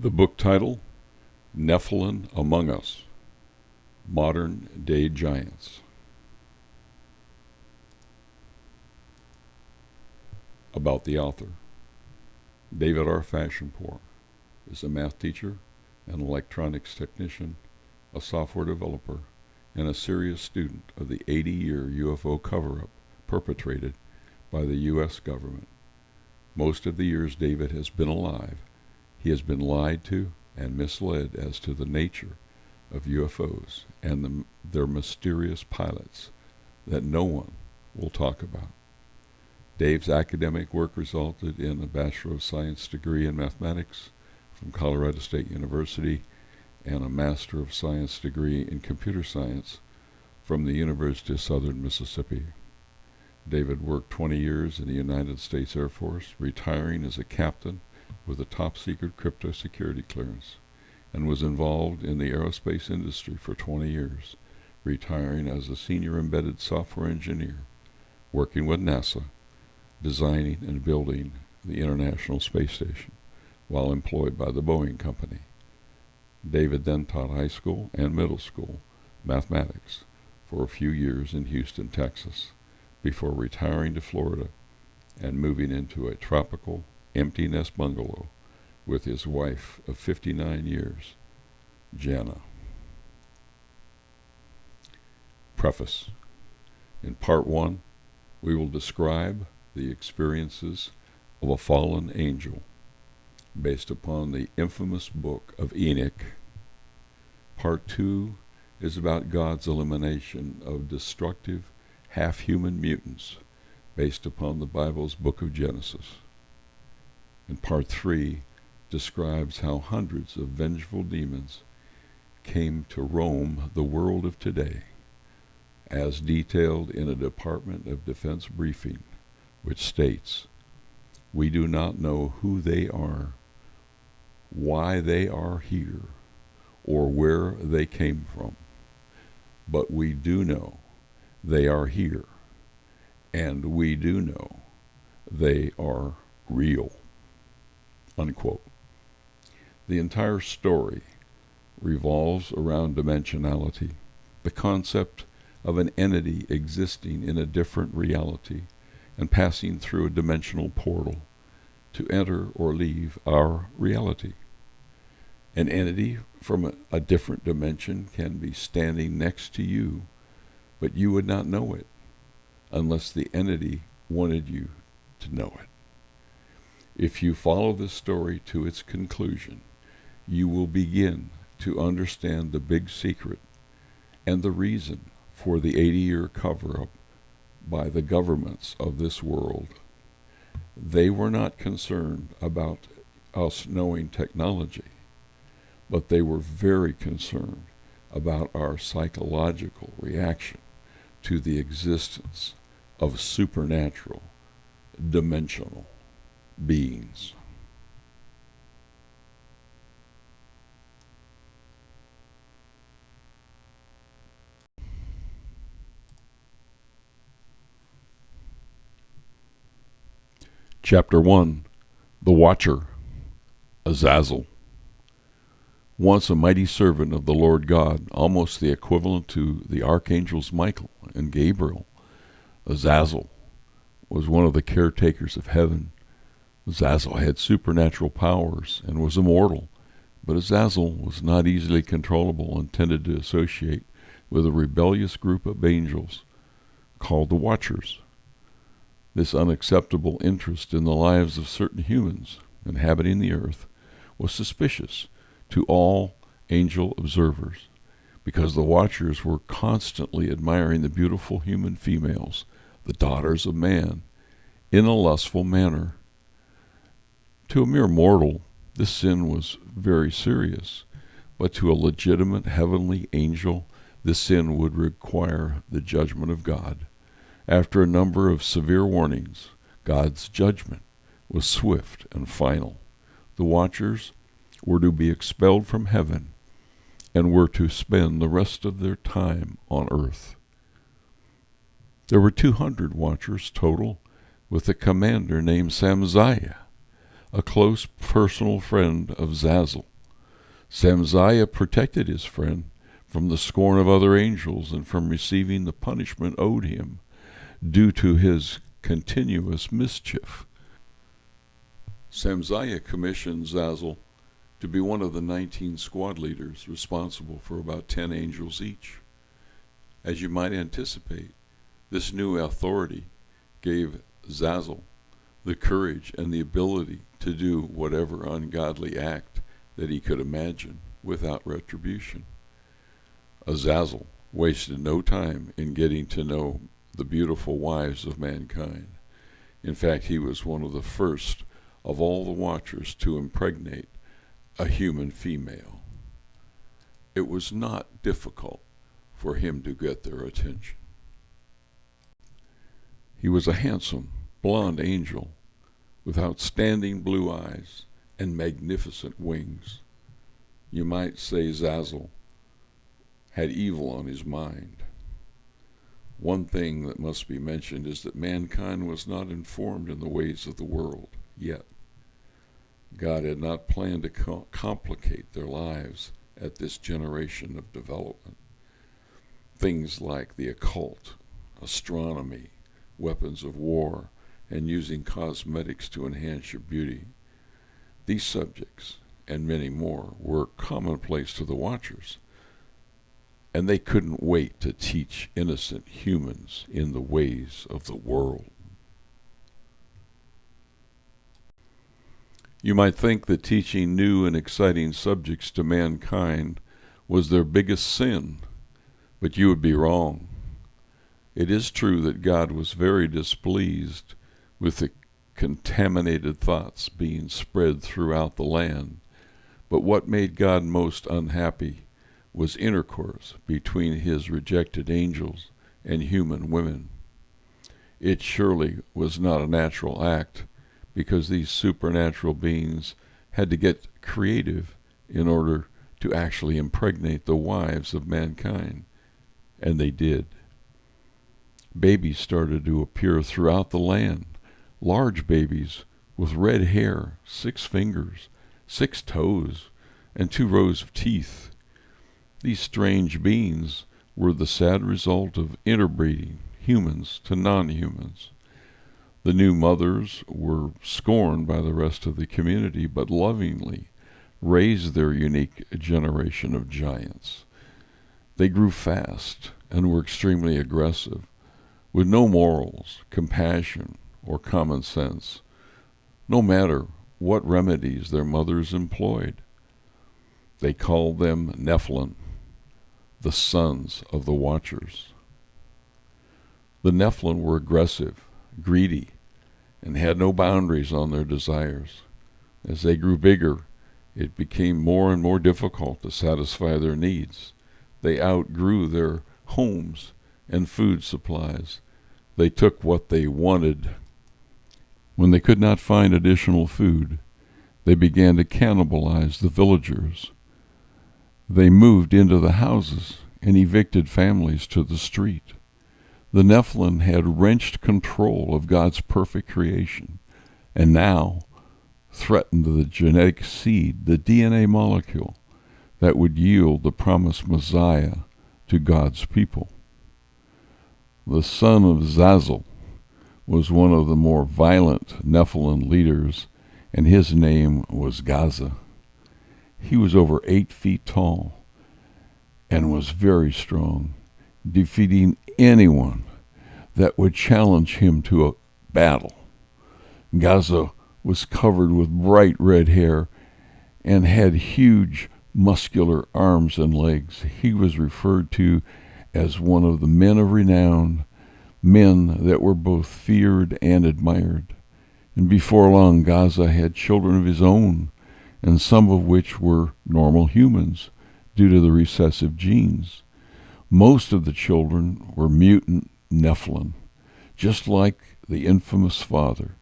The book title, Nephilim Among Us, Modern Day Giants. About the author. David R. Fashionpour is a math teacher, an electronics technician, a software developer, and a serious student of the 80-year UFO cover-up perpetrated by the U.S. government. Most of the years David has been alive, he has been lied to and misled as to the nature of UFOs and their mysterious pilots that no one will talk about. Dave's academic work resulted in a Bachelor of Science degree in mathematics from Colorado State University and a Master of Science degree in computer science from the University of Southern Mississippi. David worked 20 years in the United States Air Force, retiring as a captain with a top-secret crypto security clearance, and was involved in the aerospace industry for 20 years, retiring as a senior embedded software engineer, working with NASA, designing and building the International Space Station, while employed by the Boeing Company. David then taught high school and middle school mathematics for a few years in Houston, Texas, before retiring to Florida and moving into a tropical, empty nest bungalow with his wife of 59 years, Jana. Preface. In Part 1, we will describe the experiences of a fallen angel based upon the infamous Book of Enoch. Part 2 is about God's elimination of destructive, half-human mutants based upon the Bible's Book of Genesis. And Part 3 describes how hundreds of vengeful demons came to roam the world of today, as detailed in a Department of Defense briefing, which states, "We do not know who they are, why they are here, or where they came from, but we do know they are here, and we do know they are real." Unquote. The entire story revolves around dimensionality, the concept of an entity existing in a different reality and passing through a dimensional portal to enter or leave our reality. An entity from a different dimension can be standing next to you, but you would not know it unless the entity wanted you to know it. If you follow this story to its conclusion, you will begin to understand the big secret and the reason for the 80-year cover-up by the governments of this world. They were not concerned about us knowing technology, but they were very concerned about our psychological reaction to the existence of supernatural, dimensional beings. Chapter 1. The Watcher, Azazel. Once a mighty servant of the Lord God, almost the equivalent to the archangels Michael and Gabriel, Azazel was one of the caretakers of heaven. Azazel had supernatural powers and was immortal, but Azazel was not easily controllable and tended to associate with a rebellious group of angels called the Watchers. This unacceptable interest in the lives of certain humans inhabiting the earth was suspicious to all angel observers, because the Watchers were constantly admiring the beautiful human females, the daughters of man, in a lustful manner. To a mere mortal, this sin was very serious, but to a legitimate heavenly angel, this sin would require the judgment of God. After a number of severe warnings, God's judgment was swift and final. The Watchers were to be expelled from heaven and were to spend the rest of their time on earth. There were 200 Watchers total, with a commander named Samziah, a close personal friend of Zazel. Samziah protected his friend from the scorn of other angels and from receiving the punishment owed him due to his continuous mischief. Samziah commissioned Zazel to be one of the 19 squad leaders responsible for about 10 angels each. As you might anticipate, this new authority gave Zazel the courage and the ability to do whatever ungodly act that he could imagine without retribution. Azazel wasted no time in getting to know the beautiful wives of mankind. In fact, he was one of the first of all the watchers to impregnate a human female. It was not difficult for him to get their attention. He was a handsome, blond angel with outstanding blue eyes and magnificent wings. You might say Zazel had evil on his mind. One thing that must be mentioned is that mankind was not informed in the ways of the world yet. God had not planned to complicate their lives at this generation of development. Things like the occult, astronomy, weapons of war, and using cosmetics to enhance your beauty. These subjects, and many more, were commonplace to the watchers, and they couldn't wait to teach innocent humans in the ways of the world. You might think that teaching new and exciting subjects to mankind was their biggest sin, but you would be wrong. It is true that God was very displeased with the contaminated thoughts being spread throughout the land, but what made God most unhappy was intercourse between his rejected angels and human women. It surely was not a natural act, because these supernatural beings had to get creative in order to actually impregnate the wives of mankind, and they did. Babies started to appear throughout the land, large babies with red hair, 6 fingers, 6 toes, and 2 rows of teeth. These strange beings were the sad result of interbreeding humans to non-humans. The new mothers were scorned by the rest of the community, but lovingly raised their unique generation of giants. They grew fast and were extremely aggressive, with no morals, compassion, or common sense, no matter what remedies their mothers employed. They called them Nephilim, the sons of the Watchers. The Nephilim were aggressive, greedy, and had no boundaries on their desires. As they grew bigger, it became more and more difficult to satisfy their needs. They outgrew their homes and food supplies. They took what they wanted. When they could not find additional food, they began to cannibalize the villagers. They moved into the houses and evicted families to the street. The Nephilim had wrenched control of God's perfect creation, and now threatened the genetic seed, the DNA molecule, that would yield the promised Messiah to God's people. The son of Zazel was one of the more violent Nephilim leaders, and his name was Gaza. He was over 8 feet tall and was very strong, defeating anyone that would challenge him to a battle. Gaza was covered with bright red hair and had huge muscular arms and legs. He was referred to as one of the men of renown, men that were both feared and admired. And before long, Gaza had children of his own, and some of which were normal humans due to the recessive genes. Most of the children were mutant Nephilim, just like the infamous father.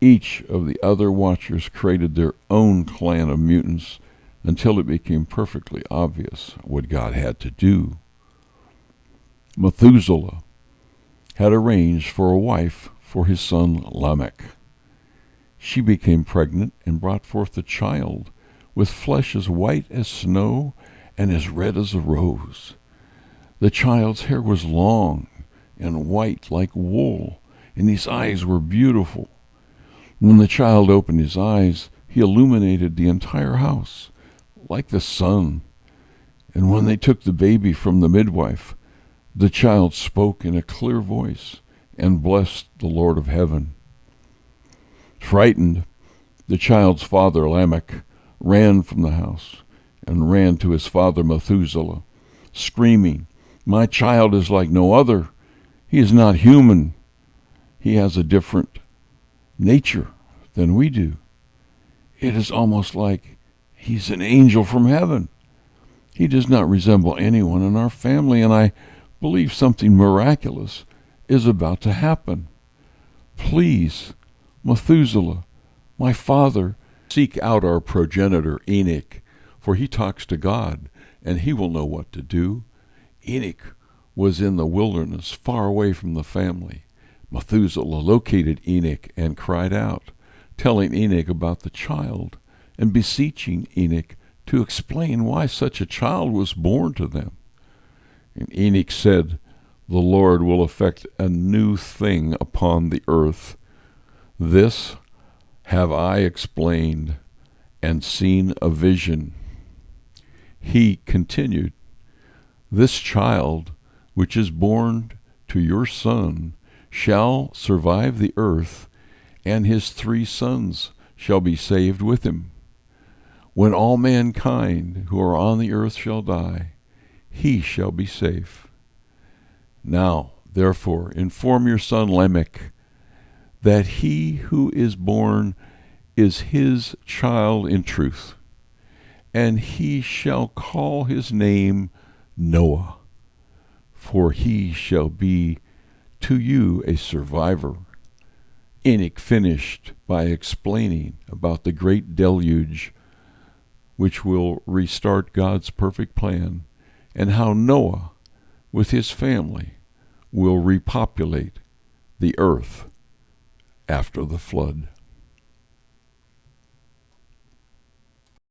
Each of the other Watchers created their own clan of mutants until it became perfectly obvious what God had to do. Methuselah had arranged for a wife for his son Lamech. She became pregnant and brought forth a child with flesh as white as snow and as red as a rose. The child's hair was long and white like wool, and his eyes were beautiful. When the child opened his eyes, he illuminated the entire house, like the sun. And when they took the baby from the midwife, the child spoke in a clear voice and blessed the Lord of heaven. Frightened, the child's father, Lamech, ran from the house and ran to his father Methuselah, screaming, "My child is like no other. He is not human. He has a different nature than we do. It is almost like he's an angel from heaven. He does not resemble anyone in our family, and I believe something miraculous is about to happen. Please, Methuselah, my father, seek out our progenitor Enoch, for he talks to God, and he will know what to do." Enoch was in the wilderness, far away from the family. Methuselah located Enoch and cried out, telling Enoch about the child and beseeching Enoch to explain why such a child was born to them. And Enoch said, "The Lord will effect a new thing upon the earth. This have I explained and seen a vision." He continued, "This child, which is born to your son, shall survive the earth, and his 3 sons shall be saved with him. When all mankind who are on the earth shall die, he shall be safe. Now, therefore, inform your son Lamech that he who is born is his child in truth, and he shall call his name Noah, for he shall be to you a survivor." Enoch finished by explaining about the great deluge which will restart God's perfect plan, and how Noah, with his family, will repopulate the earth after the flood.